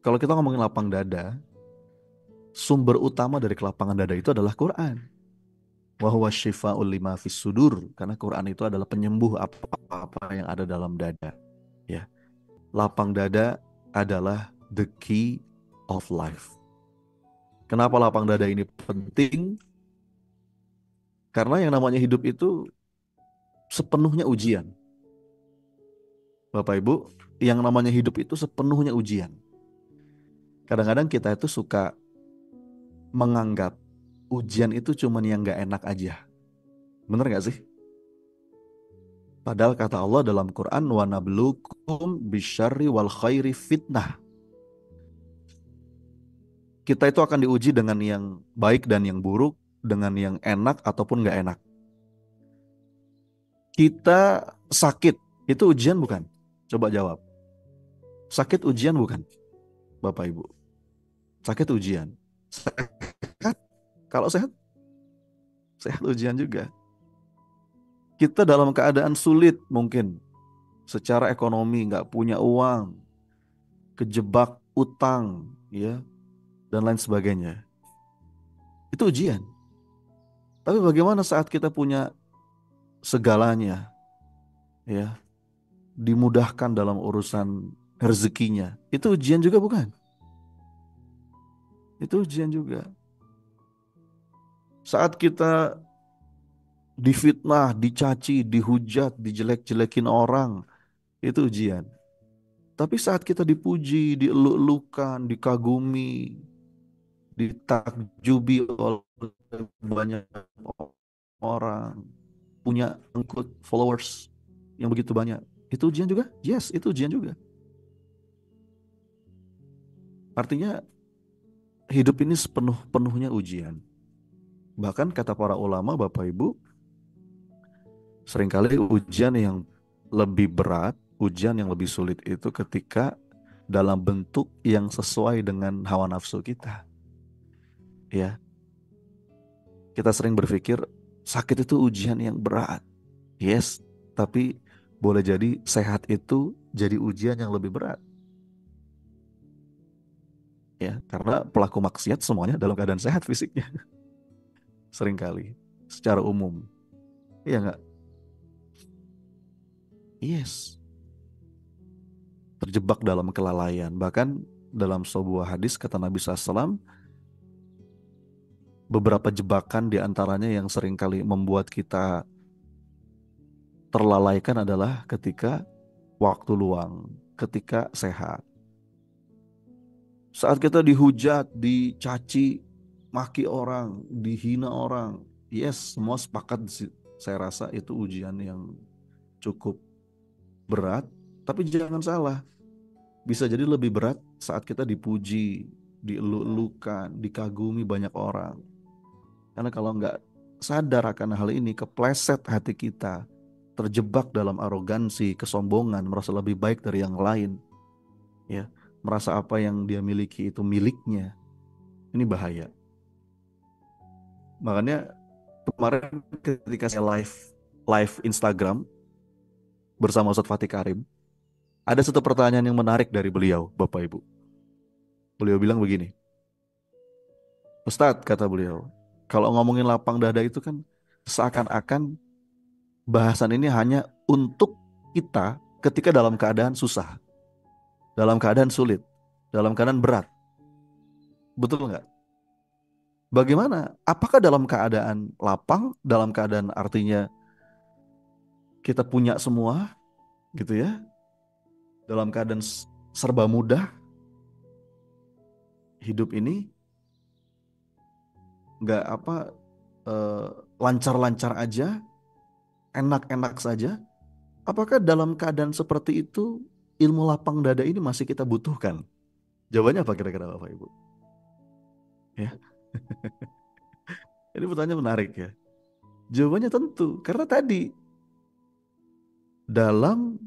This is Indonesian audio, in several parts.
Kalau kita ngomongin lapang dada, sumber utama dari kelapangan dada itu adalah Quran. Wa huwa syifa'ul lima fis sudur, karena Quran itu adalah penyembuh apa-apa yang ada dalam dada. Ya, lapang dada adalah the key of life. Kenapa lapang dada ini penting? Karena yang namanya hidup itu sepenuhnya ujian. Bapak Ibu, yang namanya hidup itu sepenuhnya ujian. Kadang-kadang kita itu suka menganggap ujian itu cuman yang gak enak aja. Bener gak sih? Padahal kata Allah dalam Quran, wa nabluukum bisyarri wal khairi fitnah. Kita itu akan diuji dengan yang baik dan yang buruk, dengan yang enak ataupun gak enak. Kita sakit, itu ujian bukan? Coba jawab. Sakit ujian bukan, Bapak Ibu? Sakit ujian. Sehat? Kalau sehat, sehat ujian juga. Kita dalam keadaan sulit mungkin. Secara ekonomi, nggak punya uang, kejebak utang, ya, dan lain sebagainya. Itu ujian. Tapi bagaimana saat kita punya segalanya, ya, dimudahkan dalam urusan rezekinya? Itu ujian juga bukan? Itu ujian juga. Saat kita difitnah, dicaci, dihujat, dijelek-jelekin orang, itu ujian. Tapi saat kita dipuji, dieluk-elukan, dikagumi, ditakjubi oleh banyak orang, punya pengikut followers yang begitu banyak, itu ujian juga? Yes, itu ujian juga. Artinya hidup ini sepenuhnya ujian. Bahkan kata para ulama, Bapak Ibu, seringkali ujian yang lebih berat, ujian yang lebih sulit itu ketika dalam bentuk yang sesuai dengan hawa nafsu kita. Ya, kita sering berpikir sakit itu ujian yang berat. Yes, tapi boleh jadi sehat itu jadi ujian yang lebih berat. Ya, karena pelaku maksiat semuanya dalam keadaan sehat fisiknya. Seringkali, secara umum. Iya nggak? Yes, terjebak dalam kelalaian. Bahkan dalam sebuah hadis kata Nabi SAW, beberapa jebakan diantaranya yang seringkali membuat kita terlalaikan adalah ketika waktu luang, ketika sehat. Saat kita dihujat, dicaci, maki orang, dihina orang, yes, semua sepakat saya rasa itu ujian yang cukup berat, tapi jangan salah, bisa jadi lebih berat saat kita dipuji, dielu-elukan, dikagumi banyak orang. Karena kalau nggak sadar akan hal ini, kepleset hati kita, terjebak dalam arogansi, kesombongan, merasa lebih baik dari yang lain, ya, merasa apa yang dia miliki itu miliknya. Ini bahaya. Makanya kemarin ketika saya live live Instagram bersama Ustadz Fatih Karim, ada satu pertanyaan yang menarik dari beliau, Bapak Ibu. Beliau bilang begini, Ustadz, kata beliau, kalau ngomongin lapang dada itu kan seakan-akan bahasan ini hanya untuk kita ketika dalam keadaan susah, dalam keadaan sulit, dalam keadaan berat. Betul nggak? Bagaimana? Apakah dalam keadaan lapang, dalam keadaan artinya kita punya semua, gitu ya, dalam keadaan serba mudah, hidup ini nggak apa eh, lancar-lancar aja, enak-enak saja. Apakah dalam keadaan seperti itu ilmu lapang dada ini masih kita butuhkan? Jawabannya apa kira-kira Bapak Ibu? Ya, ini pertanyaan menarik ya. Jawabannya tentu karena tadi dalam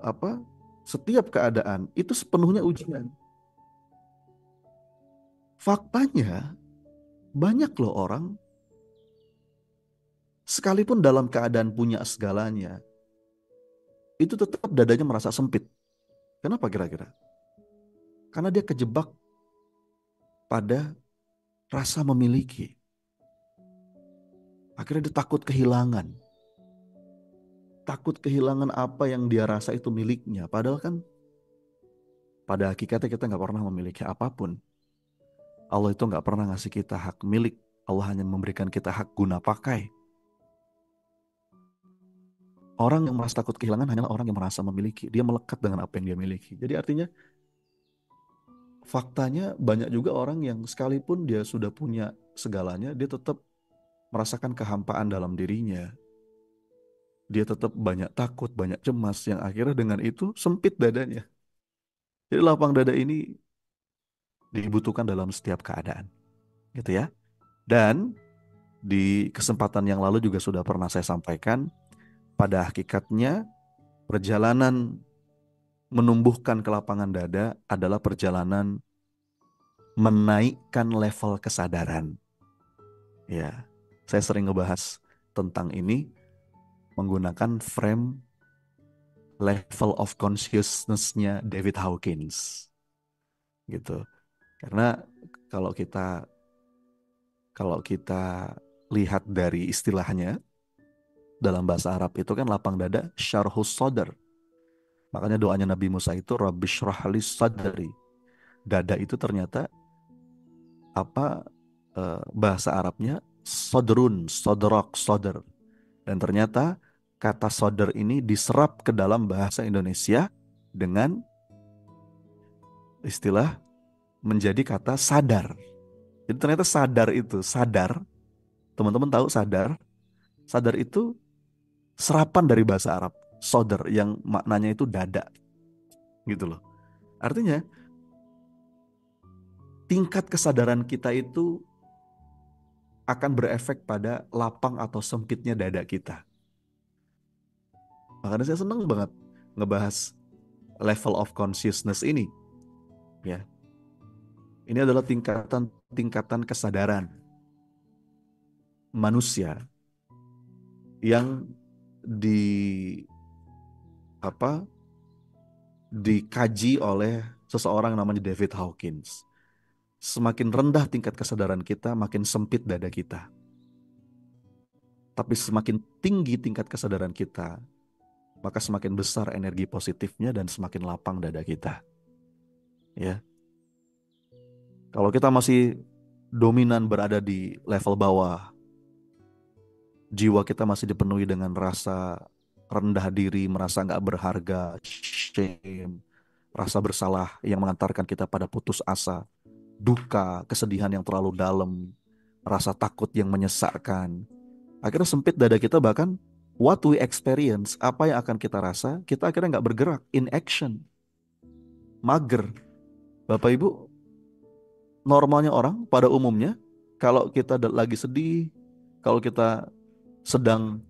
apa setiap keadaan itu sepenuhnya ujian. Faktanya banyak loh orang sekalipun dalam keadaan punya segalanya itu tetap dadanya merasa sempit. Kenapa kira-kira? Karena dia kejebak pada rasa memiliki. Akhirnya dia takut kehilangan. Takut kehilangan apa yang dia rasa itu miliknya. Padahal kan pada hakikatnya kita nggak pernah memiliki apapun. Allah itu nggak pernah ngasih kita hak milik. Allah hanya memberikan kita hak guna pakai. Orang yang merasa takut kehilangan hanyalah orang yang merasa memiliki. Dia melekat dengan apa yang dia miliki. Jadi artinya faktanya banyak juga orang yang sekalipun dia sudah punya segalanya, dia tetap merasakan kehampaan dalam dirinya. Dia tetap banyak takut, banyak cemas, yang akhirnya dengan itu sempit dadanya. Jadi lapang dada ini dibutuhkan dalam setiap keadaan, gitu ya. Dan di kesempatan yang lalu juga sudah pernah saya sampaikan, pada hakikatnya perjalanan menumbuhkan kelapangan dada adalah perjalanan menaikkan level kesadaran. Ya, saya sering ngebahas tentang ini menggunakan frame level of consciousness-nya David Hawkins, gitu. Karena kalau kita kalau kita lihat dari istilahnya dalam bahasa Arab itu kan lapang dada syarhus sadar. Makanya doanya Nabi Musa itu Rabbi syrahli sadri. Dada itu ternyata apa bahasa Arabnya sodrun, sodrok, sodr. Dan ternyata kata sodr ini diserap ke dalam bahasa Indonesia dengan istilah menjadi kata sadar. Jadi ternyata sadar itu, sadar, teman-teman tahu sadar? Sadar itu serapan dari bahasa Arab, sodr yang maknanya itu dada, gitu loh. Artinya tingkat kesadaran kita itu akan berefek pada lapang atau sempitnya dada kita. Makanya saya senang banget ngebahas level of consciousness ini. Ya, ini adalah tingkatan kesadaran manusia yang di apa dikaji oleh seseorang namanya David Hawkins. Semakin rendah tingkat kesadaran kita, makin sempit dada kita. Tapi semakin tinggi tingkat kesadaran kita, maka semakin besar energi positifnya dan semakin lapang dada kita. Ya, kalau kita masih dominan berada di level bawah, jiwa kita masih dipenuhi dengan rasa rendah diri, merasa nggak berharga, shame, rasa bersalah yang mengantarkan kita pada putus asa, duka, kesedihan yang terlalu dalam, rasa takut yang menyesakkan. Akhirnya sempit dada kita, bahkan what we experience, apa yang akan kita rasa, kita akhirnya nggak bergerak, in action, mager. Bapak Ibu, normalnya orang pada umumnya, kalau kita lagi sedih, kalau kita sedang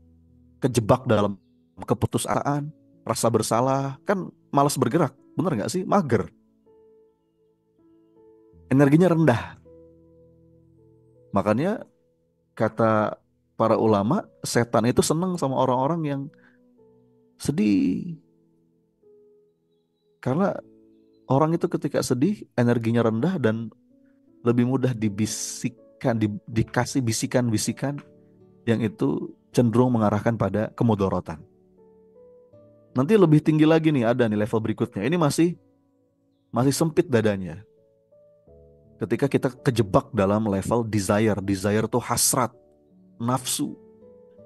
kejebak dalam keputusasaan, rasa bersalah, kan malas bergerak, bener nggak sih? Mager, energinya rendah. Makanya kata para ulama, setan itu seneng sama orang-orang yang sedih. Karena orang itu ketika sedih, energinya rendah dan lebih mudah dibisikkan, dikasih bisikan-bisikan yang itu cenderung mengarahkan pada kemudorotan. Nanti lebih tinggi lagi nih, ada nih level berikutnya. Ini masih sempit dadanya. Ketika kita kejebak dalam level desire. Desire tuh hasrat, nafsu.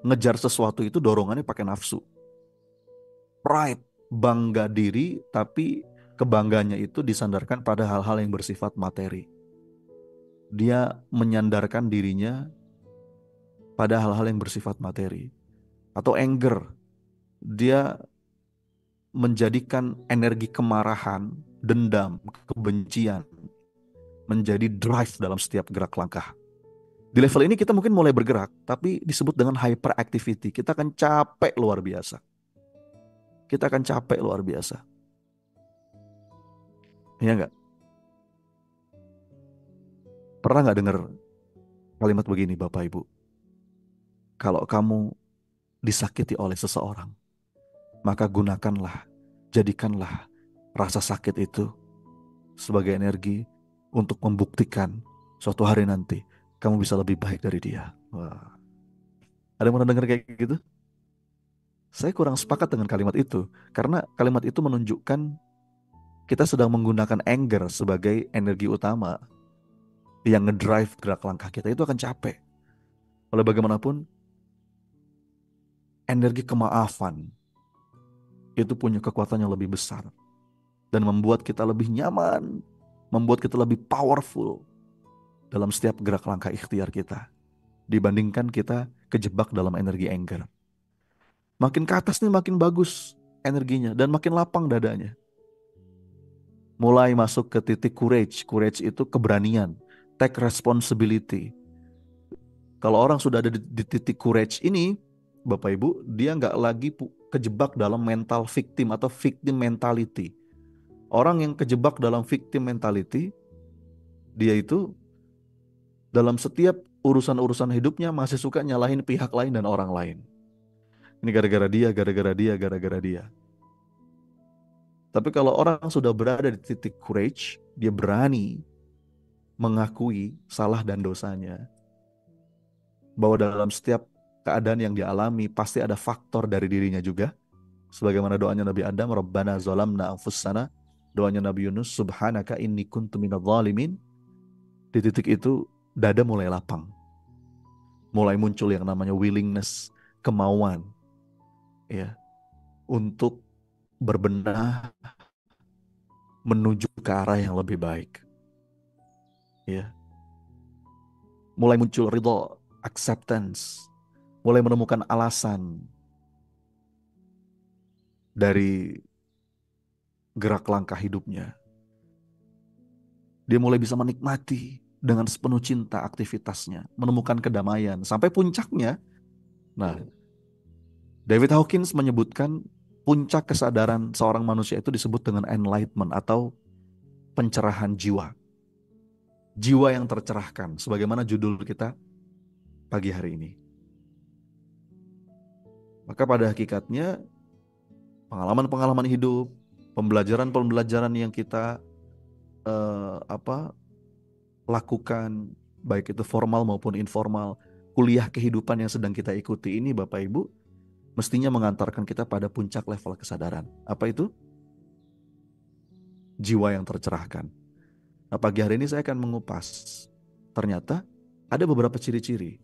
Ngejar sesuatu itu dorongannya pakai nafsu. Pride, bangga diri, tapi kebanggaannya itu disandarkan pada hal-hal yang bersifat materi. Dia menyandarkan dirinya pada hal-hal yang bersifat materi. Atau anger, dia menjadikan energi kemarahan, dendam, kebencian menjadi drive dalam setiap gerak langkah. Di level ini kita mungkin mulai bergerak, tapi disebut dengan hyperactivity. Kita akan capek luar biasa. Kita akan capek luar biasa. Iya nggak? Pernah nggak dengar kalimat begini, Bapak Ibu? Kalau kamu disakiti oleh seseorang, maka gunakanlah, jadikanlah rasa sakit itu sebagai energi untuk membuktikan suatu hari nanti kamu bisa lebih baik dari dia. Wah, ada yang pernah dengar kayak gitu? Saya kurang sepakat dengan kalimat itu karena kalimat itu menunjukkan kita sedang menggunakan anger sebagai energi utama yang ngedrive gerak langkah kita, itu akan capek. Oleh bagaimanapun, energi kemaafan itu punya kekuatan yang lebih besar dan membuat kita lebih nyaman, membuat kita lebih powerful dalam setiap gerak langkah ikhtiar kita dibandingkan kita kejebak dalam energi anger. Makin ke atas nih makin bagus energinya dan makin lapang dadanya. Mulai masuk ke titik courage. Courage itu keberanian, take responsibility. Kalau orang sudah ada di titik courage ini, Bapak Ibu, dia nggak lagi kejebak dalam mental victim atau victim mentality. Orang yang kejebak dalam victim mentality, dia itu dalam setiap urusan-urusan hidupnya masih suka nyalahin pihak lain dan orang lain. Ini gara-gara dia, gara-gara dia, gara-gara dia. Tapi kalau orang sudah berada di titik courage, dia berani mengakui salah dan dosanya. Bahwa dalam setiap keadaan yang dialami pasti ada faktor dari dirinya juga. Sebagaimana doanya Nabi Adam, Rabbana zalamna anfusana. Doanya Nabi Yunus, Subhanaka inni kuntu minadh dhalimin. Di titik itu dada mulai lapang. Mulai muncul yang namanya willingness, kemauan ya untuk berbenah menuju ke arah yang lebih baik. Ya, mulai muncul ridho, acceptance, mulai menemukan alasan dari gerak langkah hidupnya. Dia mulai bisa menikmati dengan sepenuh cinta aktivitasnya, menemukan kedamaian sampai puncaknya. Nah, David Hawkins menyebutkan puncak kesadaran seorang manusia itu disebut dengan enlightenment atau pencerahan jiwa. Jiwa yang tercerahkan, sebagaimana judul kita pagi hari ini. Maka pada hakikatnya pengalaman-pengalaman hidup, pembelajaran-pembelajaran yang kita lakukan, baik itu formal maupun informal, kuliah kehidupan yang sedang kita ikuti ini, Bapak Ibu, mestinya mengantarkan kita pada puncak level kesadaran. Apa itu? Jiwa yang tercerahkan. Nah, pagi hari ini saya akan mengupas. Ternyata ada beberapa ciri-ciri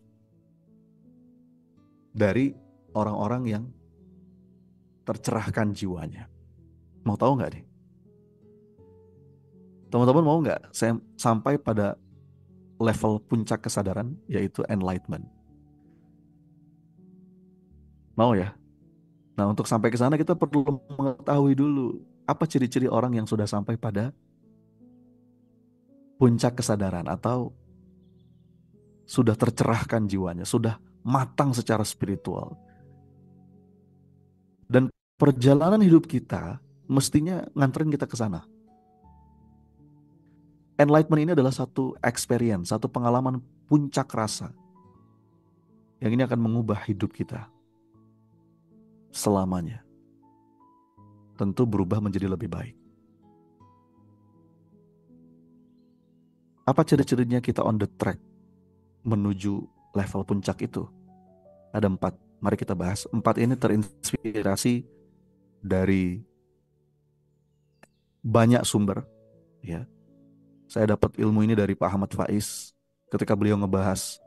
dari orang-orang yang tercerahkan jiwanya. Mau tahu nggak nih? Teman-teman mau nggak saya sampai pada level puncak kesadaran, yaitu enlightenment? Mau ya? Nah, untuk sampai ke sana kita perlu mengetahui dulu apa ciri-ciri orang yang sudah sampai pada puncak kesadaran atau sudah tercerahkan jiwanya, sudah matang secara spiritual. Dan perjalanan hidup kita mestinya nganterin kita ke sana. Enlightenment ini adalah satu experience, satu pengalaman puncak rasa yang ini akan mengubah hidup kita selamanya. Tentu berubah menjadi lebih baik. Apa ciri-cirinya kita on the track menuju level puncak itu? Ada 4. Mari kita bahas. 4 ini terinspirasi dari banyak sumber. Ya, saya dapat ilmu ini dari Pak Ahmad Faiz ketika beliau ngebahas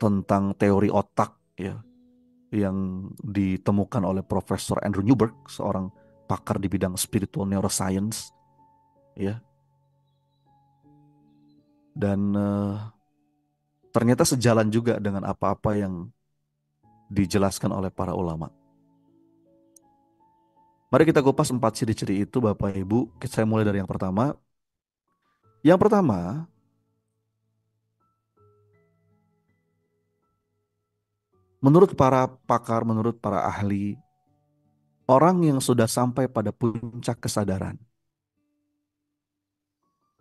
tentang teori otak ya yang ditemukan oleh Profesor Andrew Newberg, seorang pakar di bidang spiritual neuroscience ya. Dan ternyata sejalan juga dengan apa-apa yang dijelaskan oleh para ulama. Mari kita kupas 4 ciri-ciri itu, Bapak Ibu. Saya mulai dari yang pertama. Yang pertama, menurut para pakar, menurut para ahli, orang yang sudah sampai pada puncak kesadaran,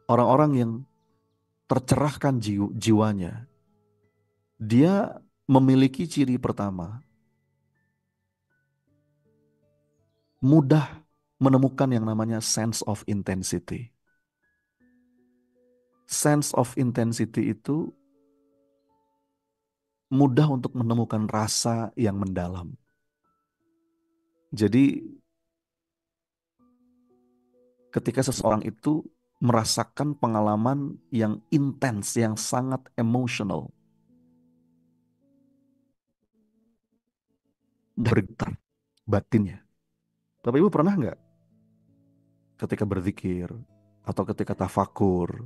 orang-orang yang tercerahkan jiwanya, dia memiliki ciri pertama, mudah menemukan yang namanya sense of intensity. Sense of intensity itu mudah untuk menemukan rasa yang mendalam. Jadi ketika seseorang itu merasakan pengalaman yang intens, yang sangat emosional, bergetar batinnya. Bapak Ibu pernah nggak ketika berzikir atau ketika tafakur,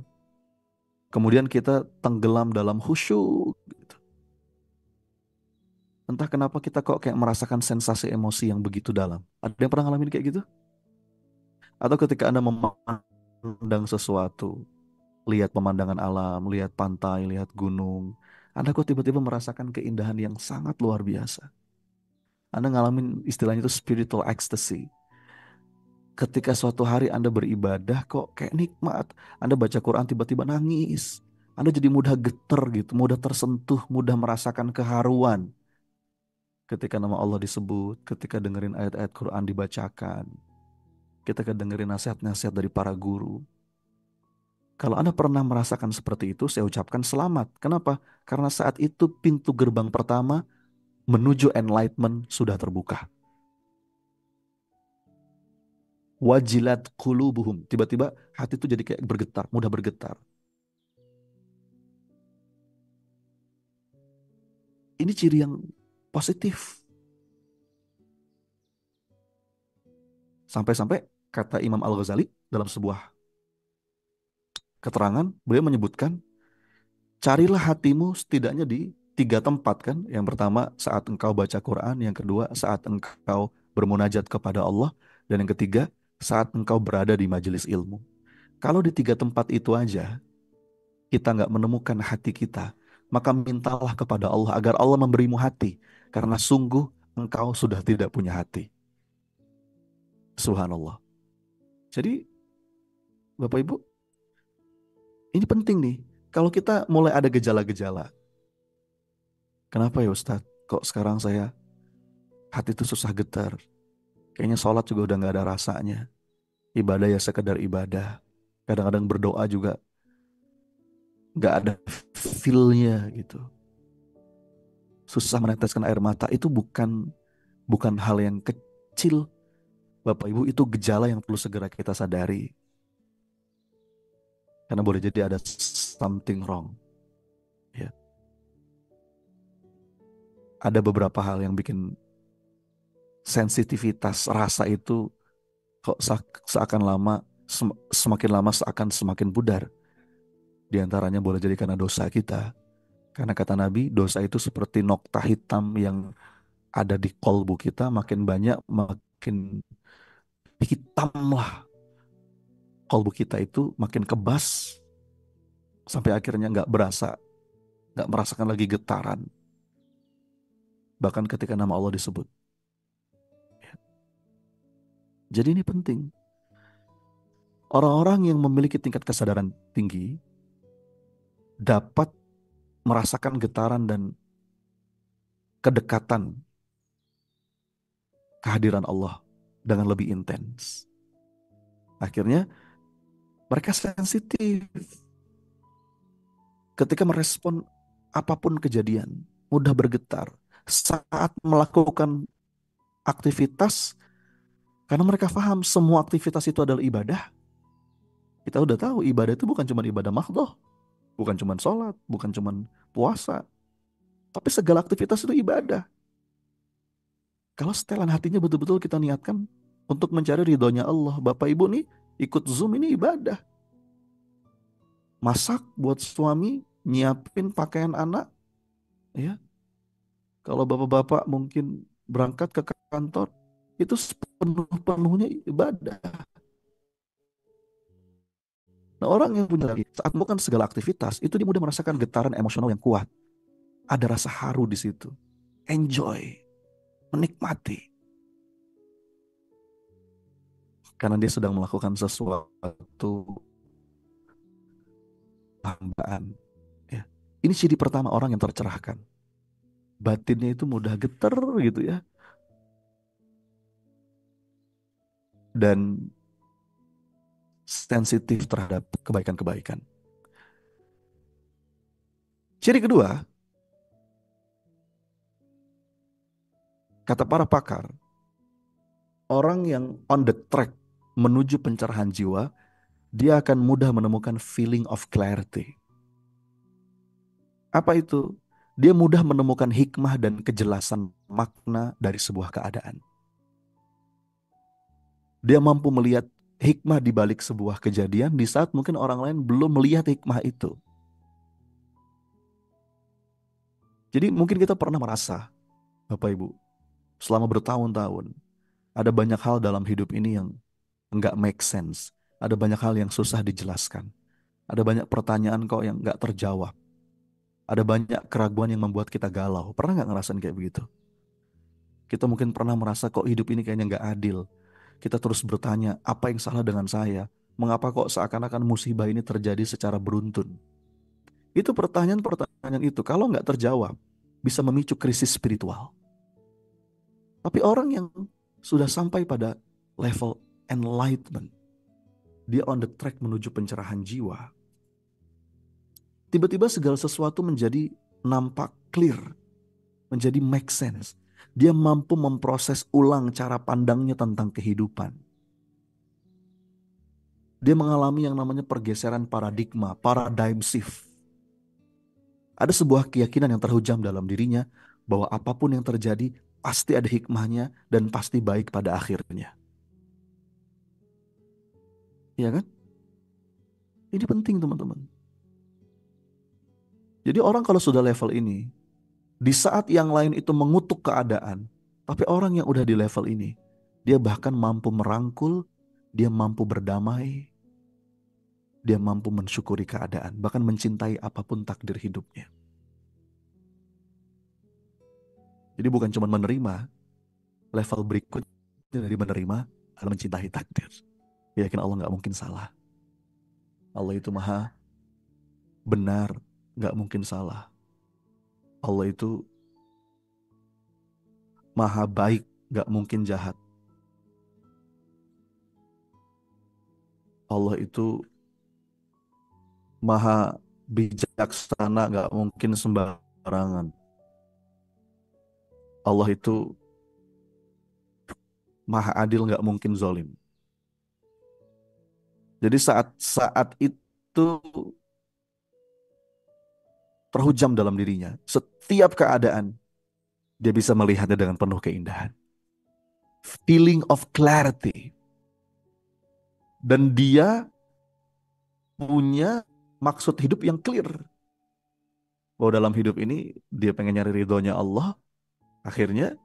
kemudian kita tenggelam dalam khusyuk, gitu. Entah kenapa kita kok kayak merasakan sensasi emosi yang begitu dalam. Ada yang pernah ngalamin kayak gitu? Atau ketika Anda memandang sesuatu, lihat pemandangan alam, lihat pantai, lihat gunung, Anda kok tiba-tiba merasakan keindahan yang sangat luar biasa. Anda ngalamin istilahnya itu spiritual ecstasy. Ketika suatu hari Anda beribadah kok kayak nikmat. Anda baca Quran tiba-tiba nangis. Anda jadi mudah getar gitu, mudah tersentuh, mudah merasakan keharuan. Ketika nama Allah disebut, ketika dengerin ayat-ayat Quran dibacakan, ketika dengerin nasihat-nasihat dari para guru. Kalau Anda pernah merasakan seperti itu, saya ucapkan selamat. Kenapa? Karena saat itu pintu gerbang pertama menuju enlightenment sudah terbuka. Wajilat qulubuhum. Tiba-tiba hati itu jadi kayak bergetar, mudah bergetar. Ini ciri yang positif. Sampai-sampai kata Imam Al-Ghazali dalam sebuah keterangan, beliau menyebutkan, carilah hatimu setidaknya di tiga tempat kan. Yang pertama saat engkau baca Quran, yang kedua saat engkau bermunajat kepada Allah, dan yang ketiga saat engkau berada di majelis ilmu. Kalau di tiga tempat itu aja kita nggak menemukan hati kita, maka mintalah kepada Allah agar Allah memberimu hati, karena sungguh engkau sudah tidak punya hati. Subhanallah. Jadi Bapak Ibu, ini penting nih. Kalau kita mulai ada gejala-gejala, kenapa ya Ustadz? Kok sekarang saya hati itu susah getar? Kayaknya sholat juga udah nggak ada rasanya. Ibadah ya sekedar ibadah. Kadang-kadang berdoa juga nggak ada feel-nya gitu. Susah meneteskan air mata. Itu bukan bukan hal yang kecil, Bapak Ibu. Itu gejala yang perlu segera kita sadari. Karena boleh jadi ada something wrong. Ya. Ada beberapa hal yang bikin sensitivitas rasa itu kok seakan lama semakin lama seakan semakin pudar. Di antaranya boleh jadi karena dosa kita. Karena kata Nabi, dosa itu seperti nokta hitam yang ada di kolbu kita, makin banyak makin hitam lah kolbu kita itu, makin kebas sampai akhirnya nggak merasakan lagi getaran. Bahkan ketika nama Allah disebut. Jadi ini penting. Orang-orang yang memiliki tingkat kesadaran tinggi dapat merasakan getaran dan kedekatan kehadiran Allah dengan lebih intens. Akhirnya mereka sensitif ketika merespon apapun kejadian, mudah bergetar saat melakukan aktivitas, karena mereka paham semua aktivitas itu adalah ibadah. Kita udah tahu ibadah itu bukan cuma ibadah mahdhah, bukan cuma sholat, bukan cuma puasa, tapi segala aktivitas itu ibadah. Kalau setelan hatinya betul-betul kita niatkan untuk mencari ridhonya Allah, Bapak Ibu nih ikut Zoom ini ibadah. Masak buat suami, nyiapin pakaian anak, ya. Kalau bapak-bapak mungkin berangkat ke kantor, itu sepenuh-penuhnya ibadah. Nah, orang yang punya lagi, saat melakukan segala aktivitas, itu dia mudah merasakan getaran emosional yang kuat. Ada rasa haru di situ. Enjoy, menikmati. Karena dia sedang melakukan sesuatu hambaan. Ya. Ini ciri pertama orang yang tercerahkan. Batinnya itu mudah getar gitu ya. dan sensitif terhadap kebaikan-kebaikan. Ciri kedua, kata para pakar, orang yang on the track menuju pencerahan jiwa, dia akan mudah menemukan feeling of clarity. Apa itu? Dia mudah menemukan hikmah dan kejelasan makna dari sebuah keadaan. Dia mampu melihat hikmah di balik sebuah kejadian di saat mungkin orang lain belum melihat hikmah itu. Jadi mungkin kita pernah merasa, Bapak Ibu, selama bertahun-tahun, ada banyak hal dalam hidup ini yang nggak make sense. Ada banyak hal yang susah dijelaskan. Ada banyak pertanyaan kok yang nggak terjawab. Ada banyak keraguan yang membuat kita galau. Pernah nggak ngerasain kayak begitu? Kita mungkin pernah merasa kok hidup ini kayaknya nggak adil. Kita terus bertanya, apa yang salah dengan saya? Mengapa kok seakan-akan musibah ini terjadi secara beruntun? Itu pertanyaan-pertanyaan itu kalau nggak terjawab bisa memicu krisis spiritual. Tapi orang yang sudah sampai pada level enlightenment, dia on the track menuju pencerahan jiwa. Tiba-tiba segala sesuatu menjadi nampak clear, menjadi make sense. Dia mampu memproses ulang cara pandangnya tentang kehidupan. Dia mengalami yang namanya pergeseran paradigma, paradigm shift. Ada sebuah keyakinan yang terhujam dalam dirinya bahwa apapun yang terjadi pasti ada hikmahnya dan pasti baik pada akhirnya. Iya kan? Ini penting teman-teman. Jadi orang kalau sudah level ini, di saat yang lain itu mengutuk keadaan, tapi orang yang udah di level ini, dia bahkan mampu merangkul, dia mampu berdamai, dia mampu mensyukuri keadaan, bahkan mencintai apapun takdir hidupnya. Jadi bukan cuma menerima, level berikutnya dari menerima adalah mencintai takdir. Yakin Allah nggak mungkin salah. Allah itu maha benar, nggak mungkin salah. Allah itu maha baik, nggak mungkin jahat. Allah itu maha bijaksana, nggak mungkin sembarangan. Allah itu maha adil, nggak mungkin zolim. Jadi saat itu terhujam dalam dirinya, setiap keadaan dia bisa melihatnya dengan penuh keindahan. Feeling of clarity. Dan dia punya maksud hidup yang clear. Bahwa dalam hidup ini dia pengen nyari ridhonya Allah. Akhirnya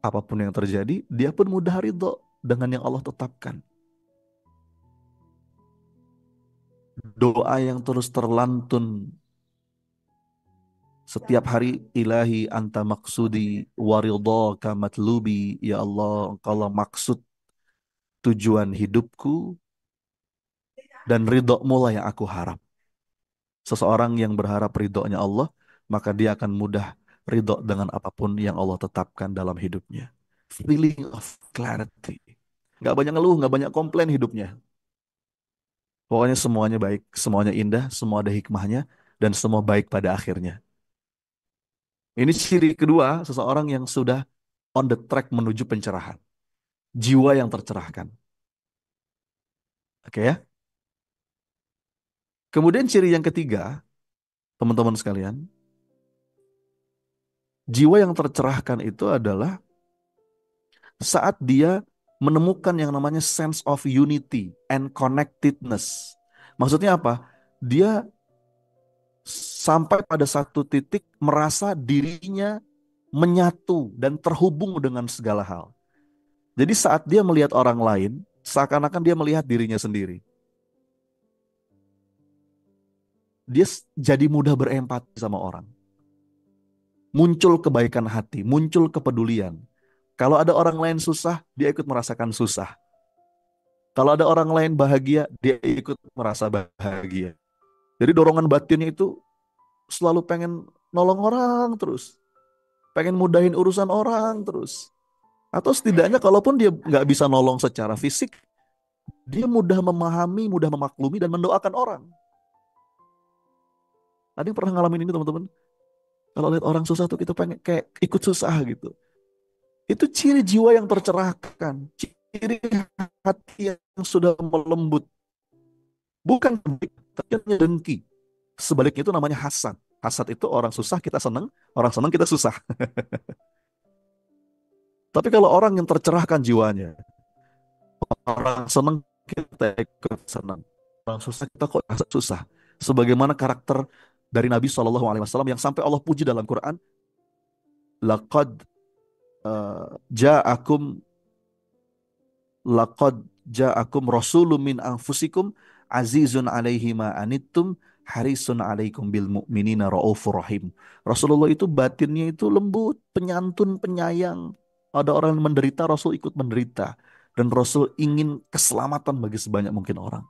apapun yang terjadi, dia pun mudah ridho dengan yang Allah tetapkan. Doa yang terus terlantun setiap hari, ilahi anta maksudi waridhaka matlubi. Ya Allah, engkaulah maksud tujuan hidupku dan ridhomu lah yang aku harap. Seseorang yang berharap ridhonya Allah, maka dia akan mudah ridho dengan apapun yang Allah tetapkan dalam hidupnya. Feeling of clarity. Nggak banyak ngeluh, nggak banyak komplain hidupnya. Pokoknya semuanya baik, semuanya indah, semua ada hikmahnya, dan semua baik pada akhirnya. Ini ciri kedua, seseorang yang sudah on the track menuju pencerahan. Jiwa yang tercerahkan. Oke ya. Kemudian ciri yang ketiga, teman-teman sekalian, jiwa yang tercerahkan itu adalah saat dia menemukan yang namanya sense of unity and connectedness. Maksudnya apa? Dia sampai pada satu titik merasa dirinya menyatu dan terhubung dengan segala hal. Jadi saat dia melihat orang lain, seakan-akan dia melihat dirinya sendiri. Dia jadi mudah berempati sama orang. Muncul kebaikan hati, muncul kepedulian. Kalau ada orang lain susah, dia ikut merasakan susah. Kalau ada orang lain bahagia, dia ikut merasa bahagia. Jadi dorongan batinnya itu selalu pengen nolong orang terus. Pengen mudahin urusan orang terus. Atau setidaknya kalaupun dia nggak bisa nolong secara fisik, dia mudah memahami, mudah memaklumi dan mendoakan orang. Ada yang pernah ngalamin ini teman-teman? Kalau lihat orang susah tuh kita pengen kayak ikut susah gitu. Itu ciri jiwa yang tercerahkan, ciri hati yang sudah melembut. Bukan tapi dengki. Sebaliknya itu namanya hasad. Hasad itu orang susah kita senang, orang senang kita susah. Tapi kalau orang yang tercerahkan jiwanya, orang senang kita ikut senang, orang susah kita kok rasa susah. Sebagaimana karakter dari Nabi SAW yang sampai Allah puji dalam Quran, laqad ja'akum laqad ja'akum rasulun min anfusikum azizun alaihi ma anittum harisun alaikum bil mu'minina raufur rahim. Rasulullah itu batinnya itu lembut, penyantun, penyayang. Ada orang yang menderita, Rasul ikut menderita. Dan Rasul ingin keselamatan bagi sebanyak mungkin orang.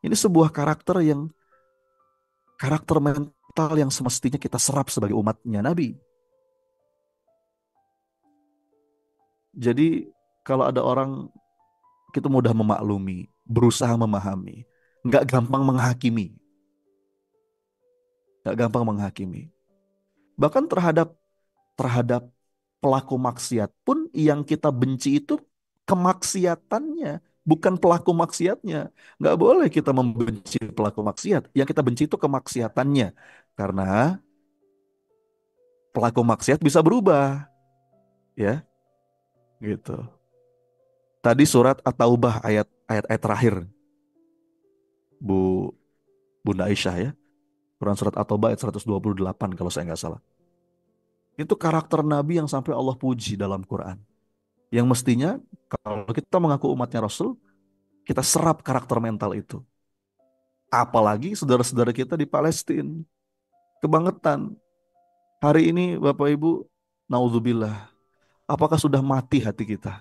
Ini sebuah karakter mental yang semestinya kita serap sebagai umatnya Nabi. Jadi kalau ada orang kita mudah memaklumi, berusaha memahami, nggak gampang menghakimi, nggak gampang menghakimi. Bahkan terhadap terhadap pelaku maksiat pun yang kita benci itu kemaksiatannya, bukan pelaku maksiatnya. Nggak boleh kita membenci pelaku maksiat. Yang kita benci itu kemaksiatannya, karena pelaku maksiat bisa berubah, ya, gitu. Tadi surat At-Taubah ayat terakhir, Bu Bunda Aisyah ya. Quran surat At-Taubah ayat 128 kalau saya nggak salah. Itu karakter Nabi yang sampai Allah puji dalam Quran. Yang mestinya kalau kita mengaku umatnya Rasul, kita serap karakter mental itu. Apalagi saudara-saudara kita di Palestina. Kebangetan. Hari ini Bapak Ibu, naudzubillah, apakah sudah mati hati kita?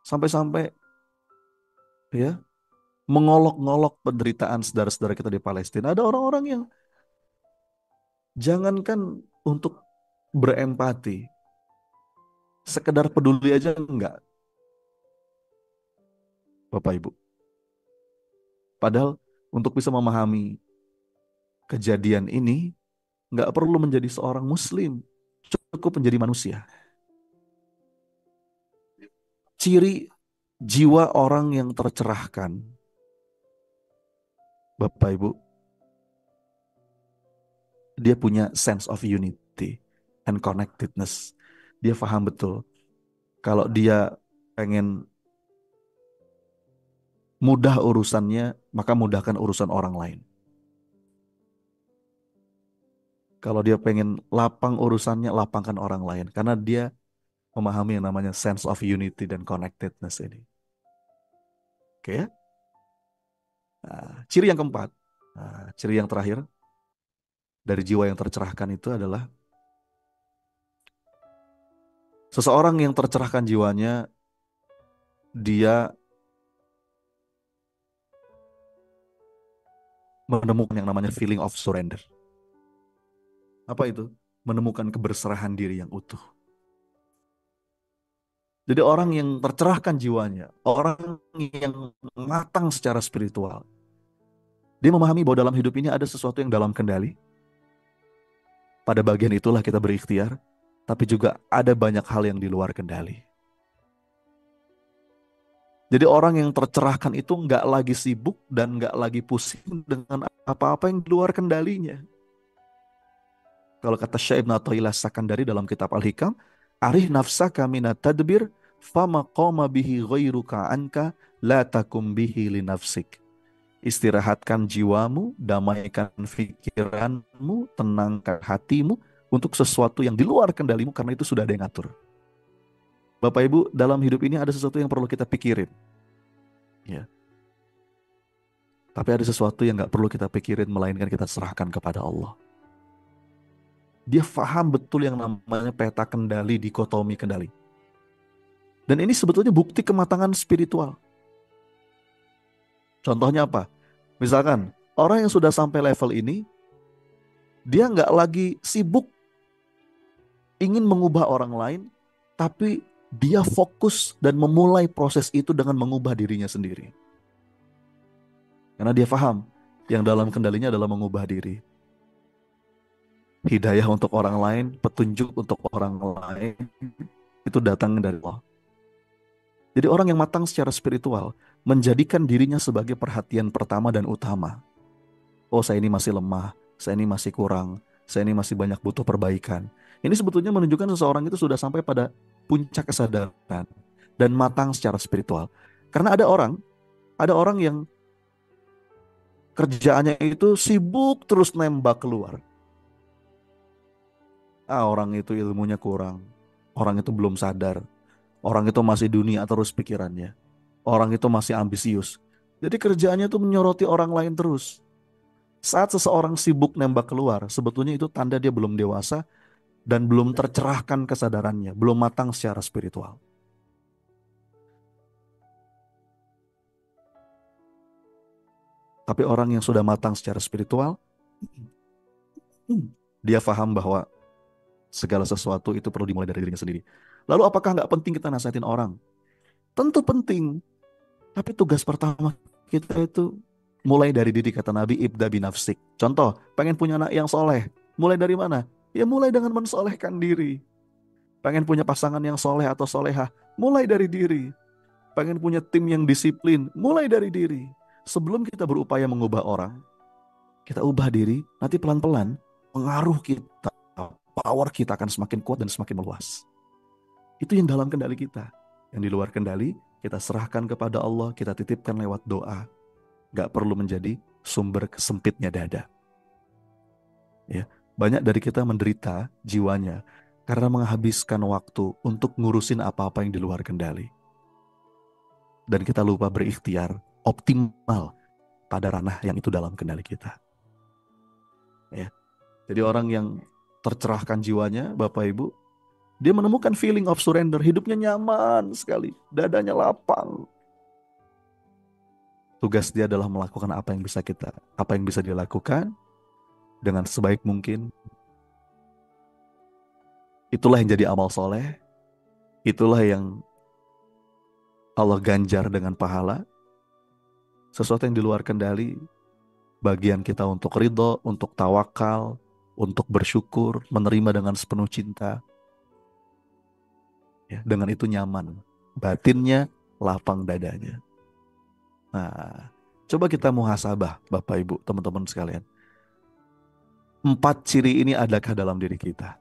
Sampai-sampai ya mengolok-ngolok penderitaan saudara-saudara kita di Palestina. Ada orang-orang yang jangankan untuk berempati, sekedar peduli aja enggak, Bapak Ibu. Padahal untuk bisa memahami kejadian ini, nggak perlu menjadi seorang muslim, cukup menjadi manusia. Ciri jiwa orang yang tercerahkan, Bapak Ibu, dia punya sense of unity and connectedness. Dia paham betul kalau dia pengen mudah urusannya, maka mudahkan urusan orang lain. Kalau dia pengen lapang urusannya, lapangkan orang lain. Karena dia memahami yang namanya sense of unity dan connectedness ini. Oke ya? Nah, ciri yang keempat, ciri yang terakhir dari jiwa yang tercerahkan itu adalah seseorang yang tercerahkan jiwanya, dia menemukan yang namanya feeling of surrender. Apa itu? Menemukan keberserahan diri yang utuh. Jadi orang yang tercerahkan jiwanya, orang yang matang secara spiritual, dia memahami bahwa dalam hidup ini ada sesuatu yang dalam kendali. Pada bagian itulah kita berikhtiar, tapi juga ada banyak hal yang di luar kendali. Jadi orang yang tercerahkan itu nggak lagi sibuk dan nggak lagi pusing dengan apa-apa yang di luar kendalinya. Kalau kata Syekh Ibn Athaillah Sakandari dalam kitab Al-Hikam, arih nafsaka minat tadbir, fama qama bihi ghairuka anka, la takum bihi li nafsik. Istirahatkan jiwamu, damaikan pikiranmu, tenangkan hatimu untuk sesuatu yang di luar kendalimu karena itu sudah ada yang ngatur. Bapak Ibu, dalam hidup ini ada sesuatu yang perlu kita pikirin. Ya. Tapi ada sesuatu yang nggak perlu kita pikirin, melainkan kita serahkan kepada Allah. Dia paham betul yang namanya peta kendali, dikotomi kendali. Dan ini sebetulnya bukti kematangan spiritual. Contohnya apa? Misalkan, orang yang sudah sampai level ini, dia nggak lagi sibuk ingin mengubah orang lain, tapi dia fokus dan memulai proses itu dengan mengubah dirinya sendiri. Karena dia paham yang dalam kendalinya adalah mengubah diri. Hidayah untuk orang lain, petunjuk untuk orang lain, itu datang dari Allah. Jadi orang yang matang secara spiritual menjadikan dirinya sebagai perhatian pertama dan utama. Oh, saya ini masih lemah, saya ini masih kurang, saya ini masih banyak butuh perbaikan. Ini sebetulnya menunjukkan seseorang itu sudah sampai pada puncak kesadaran dan matang secara spiritual. Karena ada orang yang kerjaannya itu sibuk terus nembak keluar. Orang itu ilmunya kurang, orang itu belum sadar, orang itu masih dunia terus pikirannya, orang itu masih ambisius. Jadi kerjaannya itu menyoroti orang lain terus. Saat seseorang sibuk nembak keluar, sebetulnya itu tanda dia belum dewasa dan belum tercerahkan kesadarannya, belum matang secara spiritual. Tapi orang yang sudah matang secara spiritual, dia paham bahwa segala sesuatu itu perlu dimulai dari dirinya sendiri. Lalu apakah nggak penting kita nasihatin orang? Tentu penting. Tapi tugas pertama kita itu mulai dari diri, kata Nabi, ibda binafsik. Contoh, pengen punya anak yang soleh. Mulai dari mana? Ya mulai dengan mensolehkan diri. Pengen punya pasangan yang soleh atau solehah. Mulai dari diri. Pengen punya tim yang disiplin. Mulai dari diri. Sebelum kita berupaya mengubah orang, kita ubah diri, nanti pelan-pelan pengaruh kita, power kita akan semakin kuat dan semakin meluas. Itu yang dalam kendali kita. Yang di luar kendali, kita serahkan kepada Allah, kita titipkan lewat doa. Gak perlu menjadi sumber kesempitnya dada. Ya, banyak dari kita menderita jiwanya karena menghabiskan waktu untuk ngurusin apa-apa yang di luar kendali. Dan kita lupa berikhtiar optimal pada ranah yang itu dalam kendali kita. Ya. Jadi orang yang tercerahkan jiwanya, Bapak Ibu, dia menemukan feeling of surrender, hidupnya nyaman sekali, dadanya lapang. Tugas dia adalah melakukan apa yang bisa dia lakukan dengan sebaik mungkin. Itulah yang jadi amal soleh, itulah yang Allah ganjar dengan pahala. Sesuatu yang di luar kendali, bagian kita untuk ridho, untuk tawakal, untuk bersyukur, menerima dengan sepenuh cinta. Ya, dengan itu nyaman, batinnya lapang dadanya. Nah, coba kita muhasabah, Bapak Ibu, teman-teman sekalian. 4 ciri ini adakah dalam diri kita?